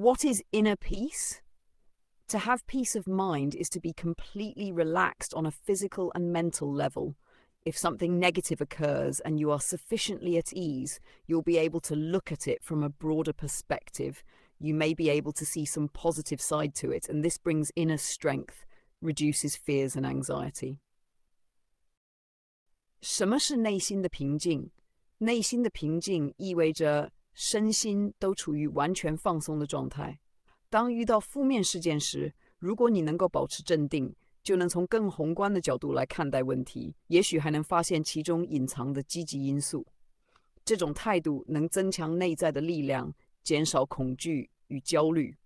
What is inner peace? To have peace of mind is to be completely relaxed on a physical and mental level. If something negative occurs and you are sufficiently at ease, you'll be able to look at it from a broader perspective. You may be able to see some positive side to it, and this brings inner strength, reduces fears and anxiety. 什么是内心的平静？内心的平静意味着身心都处于完全放松的状态。当遇到负面事件时，如果你能够保持镇定，就能从更宏观的角度来看待问题，也许还能发现其中隐藏的积极因素。这种态度能增强内在的力量，减少恐惧与焦虑。